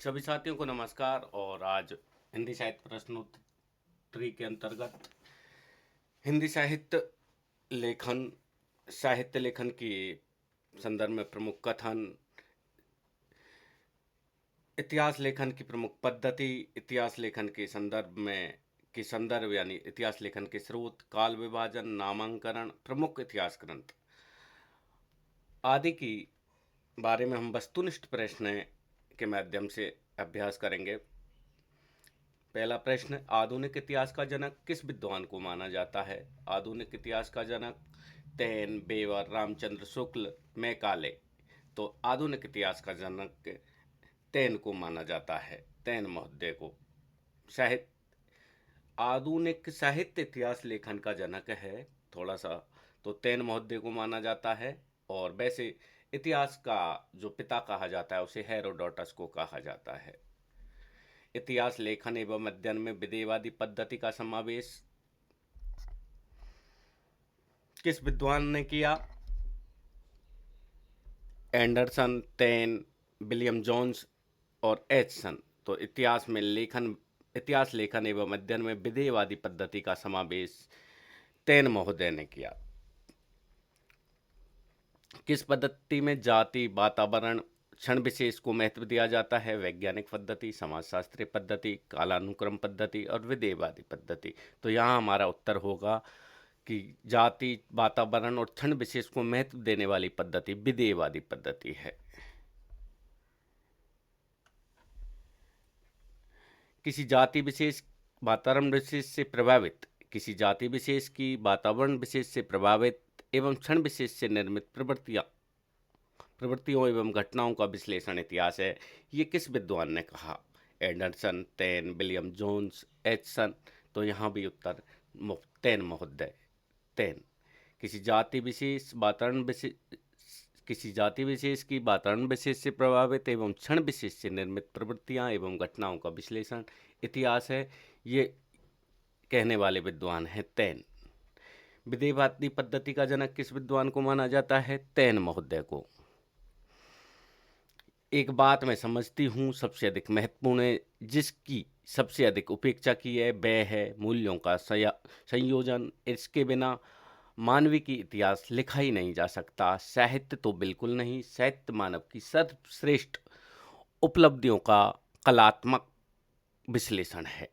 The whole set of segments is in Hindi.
सभी साथियों को नमस्कार। और आज हिंदी साहित्य प्रश्नोत्तरी के अंतर्गत हिंदी साहित्य लेखन की संदर्भ में प्रमुख कथन, इतिहास लेखन की प्रमुख पद्धति, इतिहास लेखन के संदर्भ यानी इतिहास लेखन के स्रोत, काल विभाजन, नामांकन, प्रमुख इतिहास ग्रंथ आदि की बारे में हम वस्तुनिष्ठ प्रश्न के माध्यम से अभ्यास करेंगे। पहला प्रश्न, आधुनिक इतिहास का जनक किस विद्वान को माना जाता है? आधुनिक इतिहास का जनक तैन, बेवर, रामचंद्र शुक्ल, मैकाले। तो आधुनिक इतिहास का जनक तैन को माना जाता है, तैन महोदय को। साहित्य आधुनिक साहित्य इतिहास लेखन का जनक है थोड़ा सा, तो तैन महोदय को माना जाता है। और वैसे इतिहास का जो पिता कहा जाता है उसे हेरोडोटस को कहा जाता है। इतिहास लेखन एवं अध्ययन में विधेयवादी पद्धति का समावेश किस विद्वान ने किया? एंडरसन, तैन, विलियम जोन्स और एचसन। तो इतिहास लेखन एवं अध्ययन में विधेयवादी पद्धति का समावेश तैन महोदय ने किया। किस पद्धति में जाति, वातावरण, क्षण विशेष को महत्व दिया जाता है? वैज्ञानिक पद्धति, समाजशास्त्रीय पद्धति, कालानुक्रम पद्धति और विधेयवादी पद्धति। तो यहाँ हमारा उत्तर होगा कि जाति, वातावरण और क्षण विशेष को महत्व देने वाली पद्धति विधेयवादी पद्धति है। किसी जाति विशेष वातावरण विशेष से प्रभावित, किसी जाति विशेष की वातावरण विशेष से प्रभावित एवं क्षण विशेष से निर्मित प्रवृत्तियों एवं घटनाओं का विश्लेषण इतिहास है। ये किस विद्वान ने कहा? एंडरसन, तैन, विलियम जोन्स, एचसन। तो यहाँ भी उत्तर तैन महोदय, तैन। किसी जाति विशेष की वातावरण विशेष से प्रभावित एवं क्षण विशेष से निर्मित प्रवृत्तियां एवं घटनाओं का विश्लेषण इतिहास है। ये कहने वाले विद्वान हैं तैन। विधेयवादी पद्धति का जनक किस विद्वान को माना जाता है? तैन महोदय को। एक बात मैं समझती हूँ सबसे अधिक महत्वपूर्ण है, जिसकी सबसे अधिक उपेक्षा की है, वह है मूल्यों का संयोजन। इसके बिना मानवीय की इतिहास लिखा ही नहीं जा सकता। साहित्य तो बिल्कुल नहीं, साहित्य मानव की सर्वश्रेष्ठ उपलब्धियों का कलात्मक विश्लेषण है।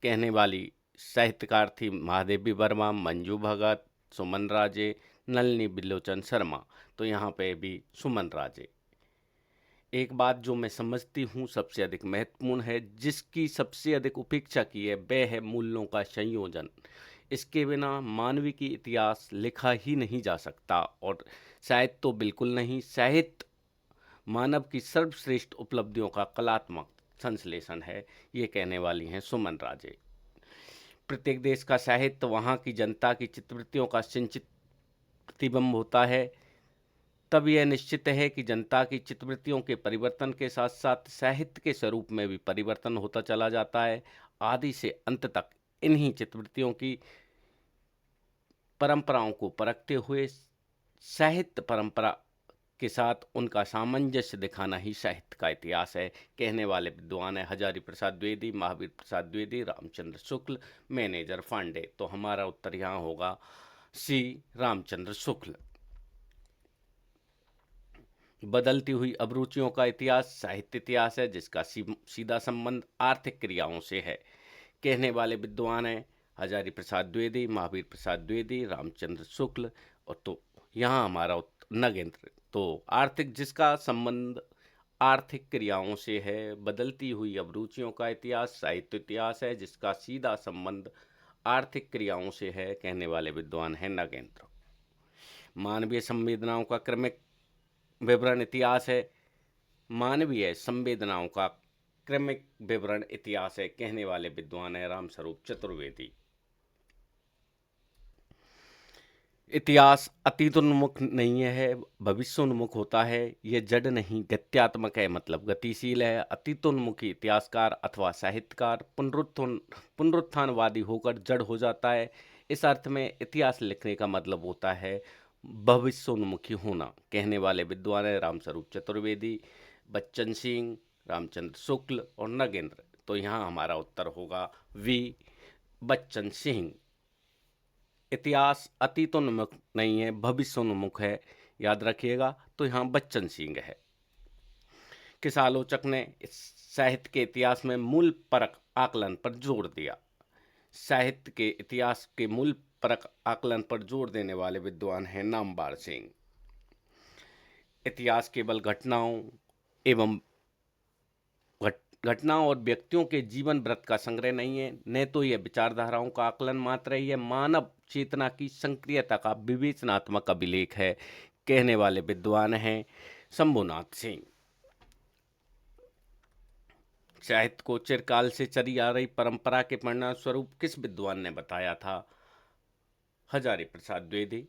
कहने वाली साहित्यकार थी महादेवी वर्मा, मंजू भगत, सुमन राजे, नलिनी बिलोचन शर्मा। तो यहाँ पे भी सुमन राजे। एक बात जो मैं समझती हूँ सबसे अधिक महत्वपूर्ण है, जिसकी सबसे अधिक उपेक्षा की है, वह है मूल्यों का संयोजन। इसके बिना मानवीय की इतिहास लिखा ही नहीं जा सकता। और साहित्य तो बिल्कुल नहीं, साहित्य मानव की सर्वश्रेष्ठ उपलब्धियों का कलात्मक संश्लेषण है। ये कहने वाली हैं सुमन राजे। प्रत्येक देश का साहित्य वहाँ की जनता की चित्तवृत्तियों का सिंचित प्रतिबिंब होता है। तब यह निश्चित है कि जनता की चित्तवृत्तियों के परिवर्तन के साथ साथ साहित्य के स्वरूप में भी परिवर्तन होता चला जाता है। आदि से अंत तक इन्हीं चित्तवृत्तियों की परंपराओं को परखते हुए साहित्य परंपरा के साथ उनका सामंजस्य दिखाना ही साहित्य का इतिहास है। कहने वाले विद्वान है हजारी प्रसाद द्विवेदी, महावीर प्रसाद द्विवेदी, रामचंद्र शुक्ल, मैनेजर पांडे। तो हमारा उत्तर यहाँ होगा सी, रामचंद्र शुक्ल। बदलती हुई अभिरुचियों का इतिहास साहित्य इतिहास है, जिसका सीधा संबंध आर्थिक क्रियाओं से है। कहने वाले विद्वान हैं हजारी प्रसाद द्विवेदी, महावीर प्रसाद द्विवेदी, रामचंद्र शुक्ल। और तो यहाँ हमारा नगेंद्र। तो जिसका संबंध आर्थिक क्रियाओं से है, बदलती हुई अभिरुचियों का इतिहास साहित्य इतिहास है, जिसका सीधा संबंध आर्थिक क्रियाओं से है। कहने वाले विद्वान हैं नगेंद्र। मानवीय संवेदनाओं का क्रमिक विवरण इतिहास है, मानवीय संवेदनाओं का क्रमिक विवरण इतिहास है। कहने वाले विद्वान है रामस्वरूप चतुर्वेदी। इतिहास अतीतोन्मुख नहीं है, भविष्योन्मुख होता है। यह जड़ नहीं, गत्यात्मक है, मतलब गतिशील है। अतीतोन्मुखी इतिहासकार अथवा साहित्यकार पुनरुत्थानवादी होकर जड़ हो जाता है। इस अर्थ में इतिहास लिखने का मतलब होता है भविष्योन्मुखी होना। कहने वाले विद्वान है रामस्वरूप चतुर्वेदी। बच्चन सिंह, रामचंद्र शुक्ल और नगेंद्र। तो यहाँ हमारा उत्तर होगा वी, बच्चन सिंह। इतिहास अतीतोन्मुख नहीं है, भविष्योन्मुख है, याद रखिएगा। तो यहाँ बच्चन सिंह है। किस आलोचक ने साहित्य के इतिहास में मूल परक आकलन पर जोर दिया? साहित्य के इतिहास के मूल परक आकलन पर जोर देने वाले विद्वान हैं नामवर सिंह। इतिहास केवल घटनाओं एवं घटनाओं और व्यक्तियों के जीवन व्रत का संग्रह नहीं है, न तो यह विचारधाराओं का आकलन मात्र है, यह मानव चेतना की सक्रियता का विवेचनात्मक अभिलेख है, कहने वाले विद्वान हैं शंभुनाथ सिंह। साहित्य को चिरकाल से चली आ रही परंपरा के परिणाम स्वरूप किस विद्वान ने बताया था? हजारी प्रसाद द्विवेदी।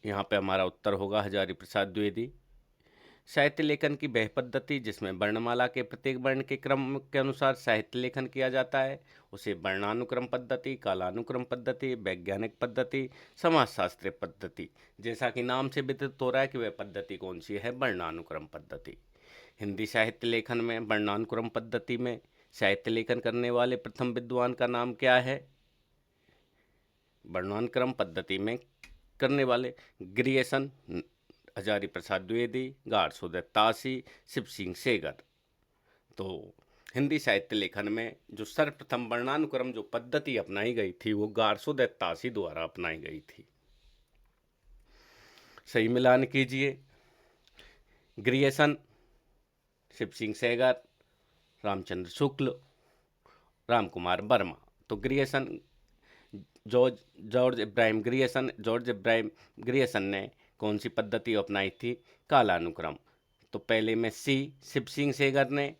यहाँ पे हमारा उत्तर होगा हजारी प्रसाद द्विवेदी। साहित्य लेखन की वह पद्धति जिसमें वर्णमाला के प्रत्येक वर्ण के क्रम के अनुसार साहित्य लेखन किया जाता है, उसे वर्णानुक्रम पद्धति, कालानुक्रम पद्धति, वैज्ञानिक पद्धति, समाजशास्त्रीय पद्धति। जैसा कि नाम से विदित हो रहा है कि वह पद्धति कौन सी है, वर्णानुक्रम पद्धति। हिंदी साहित्य लेखन में वर्णानुक्रम पद्धति में साहित्य लेखन करने वाले प्रथम विद्वान का नाम क्या है? वर्णानुक्रम पद्धति में करने वाले ग्रियर्सन, हजारी प्रसाद द्विवेदी, गार्सोदेव तासी, शिव सिंह सेगर। तो हिंदी साहित्य लेखन में जो सर्वप्रथम वर्णानुक्रम जो पद्धति अपनाई गई थी वो गार्सोदेव तासी द्वारा अपनाई गई थी। सही मिलान कीजिए। ग्रियर्सन, शिव सिंह सेगर, रामचंद्र शुक्ल, राम कुमार वर्मा। तो ग्रियर्सन जॉर्ज इब्राहिम ग्रियर्सन ने कौन सी पद्धति अपनाई थी? कालानुक्रम। तो पहले में सी, शिव सिंह सेगर ने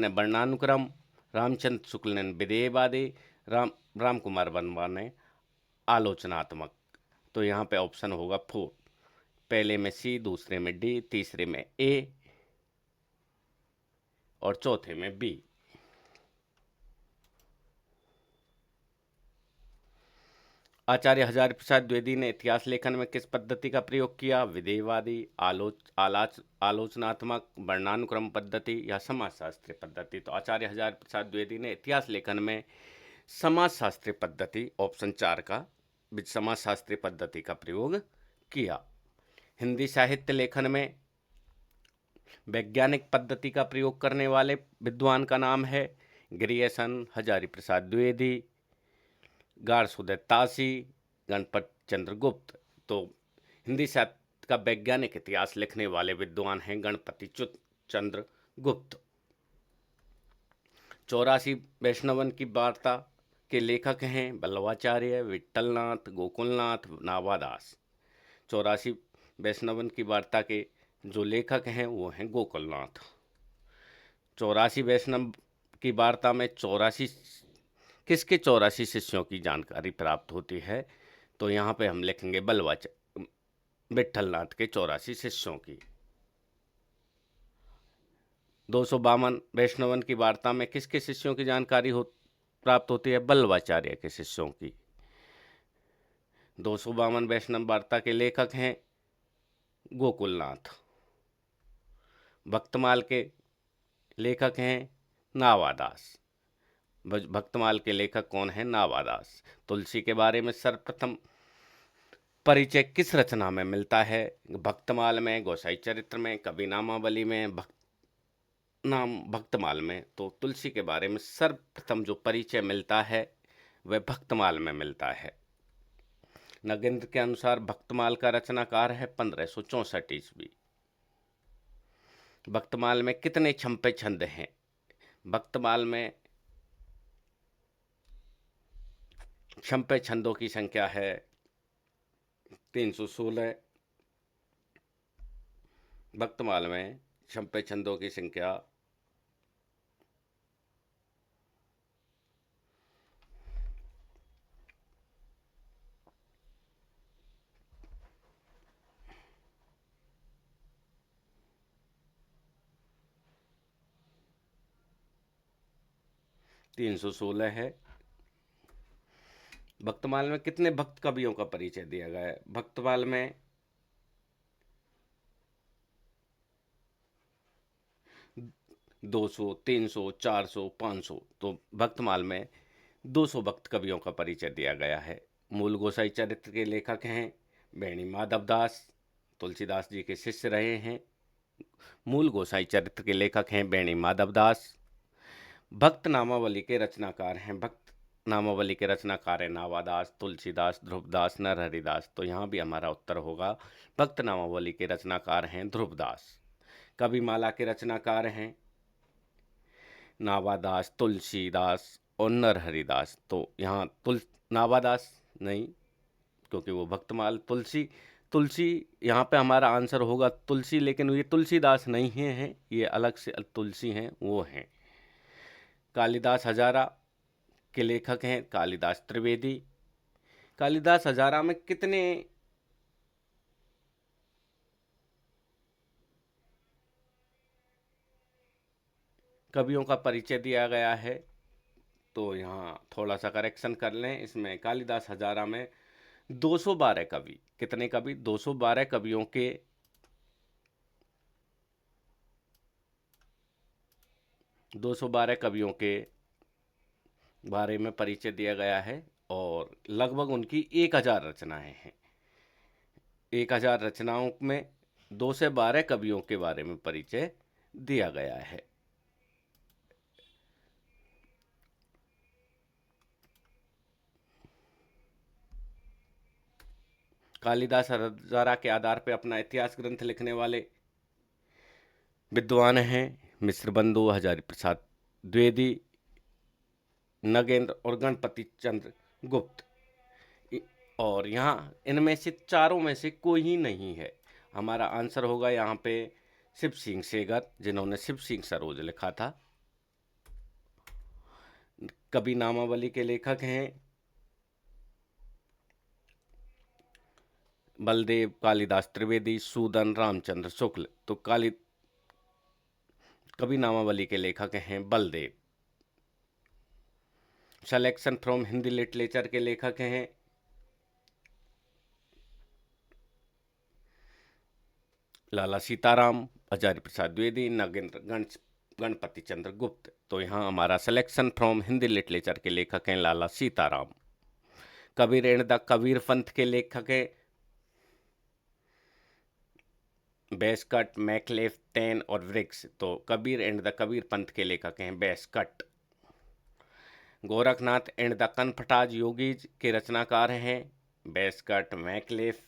वर्णानुक्रम, रामचंद्र शुक्ल ने विधेयवादी, राम कुमार वर्मा ने आलोचनात्मक। तो यहाँ पे ऑप्शन होगा 4, पहले में सी, दूसरे में डी, तीसरे में ए और चौथे में बी। आचार्य हजारी प्रसाद द्विवेदी ने इतिहास लेखन में किस पद्धति का प्रयोग किया? विधेयवादी, आलोचनात्मक, वर्णानुक्रम पद्धति या समाजशास्त्रीय पद्धति। तो आचार्य हजारी प्रसाद द्विवेदी ने इतिहास लेखन में समाजशास्त्रीय पद्धति, ऑप्शन 4 का समाजशास्त्रीय पद्धति का प्रयोग किया। हिंदी साहित्य लेखन में वैज्ञानिक पद्धति का प्रयोग करने वाले विद्वान का नाम है ग्रियर्सन, हजारी प्रसाद द्विवेदी, गार्सोदेव तासी, गणपत चंद्र गुप्त। तो हिंदी साहित्य का वैज्ञानिक इतिहास लिखने वाले विद्वान हैं गणपति चंद्र गुप्त। 84 वैष्णवन की वार्ता के लेखक हैं बल्लवाचार्य, विट्ठलनाथ, गोकुलनाथ, नावादास। 84 वैष्णवन की वार्ता के जो लेखक हैं वो हैं गोकुलनाथ। 84 वैष्णव की वार्ता में 84 किसके 84 शिष्यों की जानकारी प्राप्त होती है? तो यहाँ पे हम लिखेंगे विट्ठलनाथ के 84 शिष्यों की। 252 वैष्णवन की वार्ता में किसके शिष्यों की जानकारी प्राप्त होती है? बल्लवाचार्य के शिष्यों की। 252 वैष्णव वार्ता के लेखक हैं गोकुलनाथ। भक्तमाल के लेखक हैं नावादास। भक्तमाल के लेखक कौन है? नावादास। तुलसी के बारे में सर्वप्रथम परिचय किस रचना में मिलता है? भक्तमाल में, गोसाई चरित्र में, कवि नामावली में, भक्तमाल में। तो तुलसी के बारे में सर्वप्रथम जो परिचय मिलता है वह भक्तमाल में मिलता है। नगेंद्र के अनुसार भक्तमाल का रचनाकार है 1564 ईस्वी। भक्तमाल में कितने छंपे छंद हैं? भक्तमाल में छंपे छंदों की संख्या है 316। भक्तमाल में छंपे छंदों की संख्या 316 है। भक्तमाल में कितने भक्त कवियों का परिचय दिया गया है? भक्तमाल में 200, 300, 400, 500। तो भक्तमाल में 200 भक्त कवियों का परिचय दिया गया है। मूल गोसाई चरित्र के लेखक हैं बेणी माधव दास, तुलसीदास जी के शिष्य रहे हैं। मूल गोसाई चरित्र के लेखक हैं बेणी माधव दास। भक्त नामावली के रचनाकार हैं, भक्त नामावली के रचनाकार हैं नावादास, तुलसीदास, ध्रुवदास, नरहरिदास। तो यहाँ भी हमारा उत्तर होगा भक्त नामावली के रचनाकार हैं ध्रुवदास। कविमाला के रचनाकार हैं नावादास, तुलसीदास और नरहरिदास। तो यहाँ नावादास नहीं, क्योंकि वो भक्तमाल तुलसी तुलसी यहाँ पे हमारा आंसर होगा तुलसी, लेकिन ये तुलसीदास नहीं हैं, ये अलग से तुलसी हैं, वो हैं। कालिदास हजारा के लेखक हैं कालिदास त्रिवेदी। कालिदास हजारा में कितने कवियों का परिचय दिया गया है? तो यहाँ थोड़ा सा करेक्शन कर लें, इसमें कालिदास हजारा में 212 कवि, कितने कवि? 212 कवियों के 212 कवियों के बारे में परिचय दिया गया है और लगभग उनकी 1000 रचनाएं हैं। 1000 रचनाओं में 2 से 12 कवियों के बारे में परिचय दिया गया है। कालिदास हजारा के आधार पर अपना इतिहास ग्रंथ लिखने वाले विद्वान हैं मिश्र बंधु, हजारी प्रसाद द्विवेदी, नगेंद्र और गणपति चंद्र गुप्त। और यहाँ इनमें से चारों में से कोई ही नहीं है। हमारा आंसर होगा यहाँ पे शिव सिंह सेगर, जिन्होंने शिव सिंह सरोज लिखा था। कवि नामावली के लेखक हैं बलदेव, कालिदास त्रिवेदी, सूदन, रामचंद्र शुक्ल। तो कवि नामावली के लेखक हैं Baldev. Selection from Hindi literature के लेखक हैं लाला सीताराम, हजारी प्रसाद द्विवेदी, नगेंद्र गणपति चंद्र गुप्त। तो यहाँ हमारा सिलेक्शन फ्रॉम हिंदी लिटरेचर के लेखक हैं लाला सीताराम। कबीर एंड द कबीर पंथ के लेखक हैं बेस्कट, मैकलेफ, टेन और वृक्ष। तो कबीर एंड द कबीर पंथ के लेखक हैं बेस्कट। गोरखनाथ एंड द कनफटाज योगीज के रचनाकार हैं बेस्कट, मैकलेफ,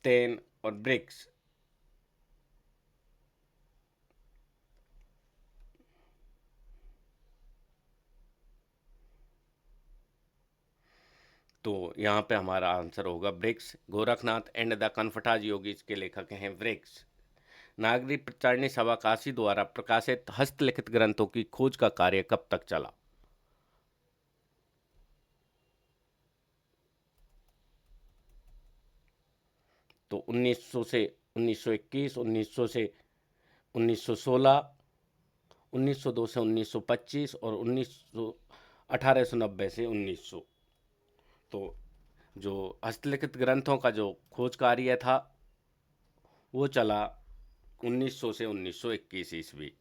टेन और ब्रिक्स। तो यहाँ पे हमारा आंसर होगा Briggs. Gorakhnath and the Kanphatas yogis के लेखक हैं ब्रिक्स। नागरिक प्रचारणी सभा काशी द्वारा प्रकाशित हस्तलिखित ग्रंथों की खोज का कार्य कब तक चला? तो 1900 से 1921, 1900 से 1916, 1902 से 1925 और 1890 से 1900। तो जो हस्तलिखित ग्रंथों का जो खोज कार्य था वो चला 1900 से 1921 ईस्वी।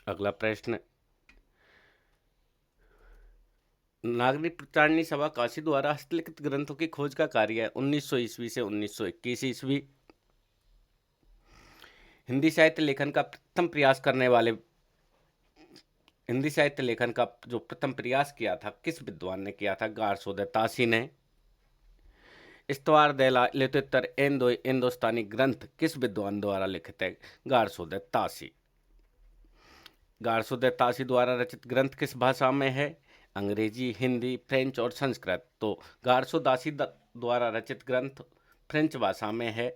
अगला प्रश्न, नागरिक प्रचारणी सभा काशी द्वारा हस्तलिखित ग्रंथों की खोज का कार्य 1900 ईस्वी से 1921 ईस्वी। हिंदी साहित्य लेखन का प्रथम प्रयास करने वाले हिंदी साहित्य लेखन का जो प्रथम प्रयास किया था किस विद्वान ने किया था? गारसोदे तासी ने। इस्तवार देला लितोत्तर हिंदुस्तानी ग्रंथ किस विद्वान द्वारा लिखित है? गारसोदे तासी। गारसोदे तासी द्वारा रचित ग्रंथ किस भाषा में है? अंग्रेजी, हिंदी, फ्रेंच और संस्कृत। तो गारसोदासी द्वारा रचित ग्रंथ फ्रेंच भाषा में है।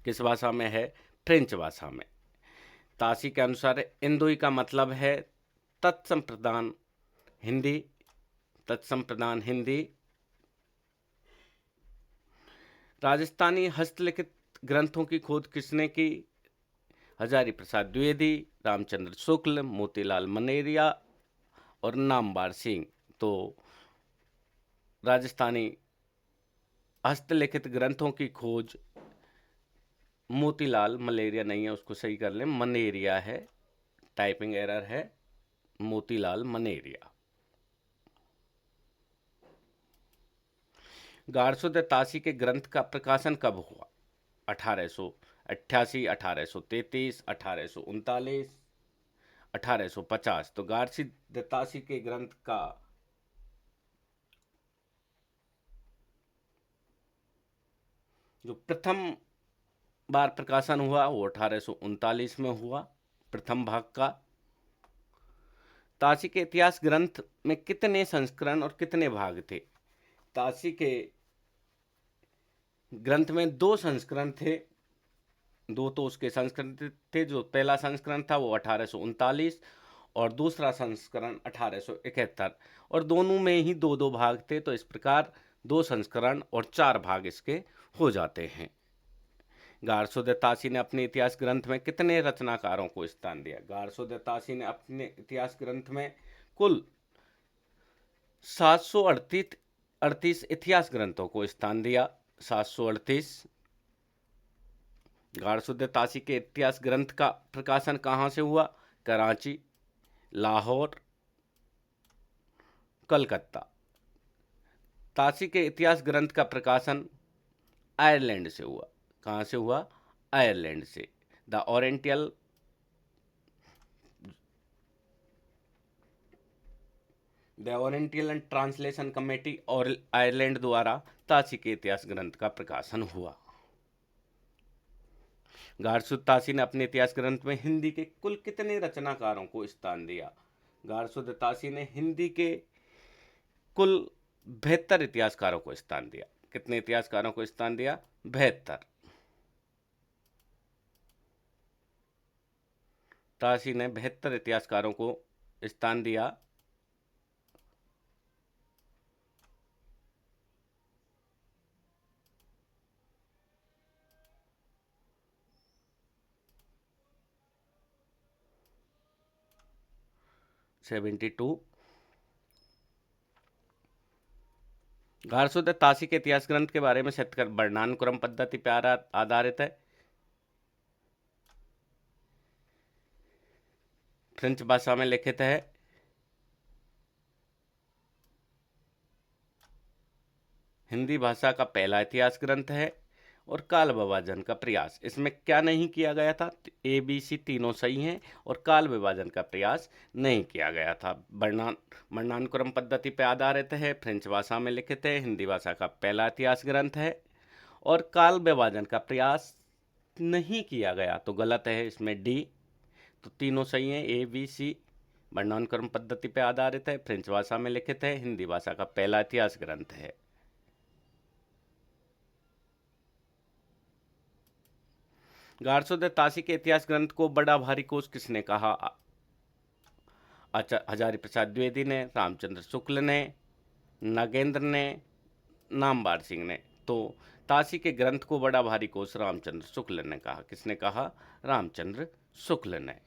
किस भाषा में है? फ्रेंच भाषा में। तासी के अनुसार इंदोई का मतलब है तत्संप्रदान हिंदी। तत्संप्रदान हिंदी। राजस्थानी हस्तलिखित ग्रंथों की खोज किसने की? हजारी प्रसाद द्विवेदी, रामचंद्र शुक्ल, मोतीलाल मनेरिया और नामवर सिंह। तो राजस्थानी हस्तलिखित ग्रंथों की खोज मोतीलाल, मलेरिया नहीं है, उसको सही कर लें, मनेरिया है, टाइपिंग एरर है, मोतीलाल मनेरिया। गारसोदे तासी के ग्रंथ का प्रकाशन कब हुआ? 1888, 1833, 1839, 1850। तो गारसोदे तासी के ग्रंथ का जो प्रथम बार प्रकाशन हुआ वो 1839 में हुआ, प्रथम भाग का। तासी के इतिहास ग्रंथ में कितने संस्करण और कितने भाग थे? तासी के ग्रंथ में 2 संस्करण थे। 2 तो उसके संस्करण थे। जो पहला संस्करण था वो 1839 और दूसरा संस्करण 1871, और दोनों में ही 2-2 भाग थे। तो इस प्रकार 2 संस्करण और 4 भाग इसके हो जाते हैं। गारसोदे तासी ने अपने इतिहास ग्रंथ में कितने रचनाकारों को स्थान दिया? गारसोदे तासी ने अपने इतिहास ग्रंथ में कुल 738 इतिहास ग्रंथों को स्थान दिया। 738। गारसोदे तासी के इतिहास ग्रंथ का प्रकाशन कहाँ से हुआ? कराची, लाहौर, कलकत्ता। तासी के इतिहास ग्रंथ का प्रकाशन आयरलैंड से हुआ। कहाँ से हुआ? आयरलैंड से। The oriental and translation committee और आयरलैंड द्वारा तासी के इतिहास ग्रंथ का प्रकाशन हुआ। गारसोदे तासी ने अपने इतिहास ग्रंथ में हिंदी के कुल कितने रचनाकारों को स्थान दिया? गारसोदे तासी ने हिंदी के कुल 72 इतिहासकारों को स्थान दिया। कितने इतिहासकारों को स्थान दिया? 72। तासी ने 72 इतिहासकारों को स्थान दिया। गारसोदे तासी के इतिहास ग्रंथ के बारे में सत्य वर्णानुक्रम पद्धति पर आधारित है। फ्रेंच भाषा में लिखित है। हिंदी भाषा का पहला इतिहास ग्रंथ है। और काल विभाजन का प्रयास, इसमें क्या नहीं किया गया था? ABC तीनों सही हैं और काल विभाजन का प्रयास नहीं किया गया था। वर्णानुक्रम पद्धति पर आधारित है, फ्रेंच भाषा में लिखित है, हिंदी भाषा का पहला इतिहास ग्रंथ है और काल विभाजन का प्रयास नहीं किया गया तो गलत है, इसमें D। तो तीनों सही हैं, ABC। वर्णानुक्रम पद्धति पर आधारित है, फ्रेंच भाषा में लिखित है, हिंदी भाषा का पहला इतिहास ग्रंथ है। गारसोदे तासी के इतिहास ग्रंथ को बड़ा भारी कोश किसने कहा? हजारी प्रसाद द्विवेदी ने, रामचंद्र शुक्ल ने, नागेंद्र ने, नामवर सिंह ने। तो तासी के ग्रंथ को बड़ा भारी कोश रामचंद्र शुक्ल ने कहा। किसने कहा? रामचंद्र शुक्ल ने।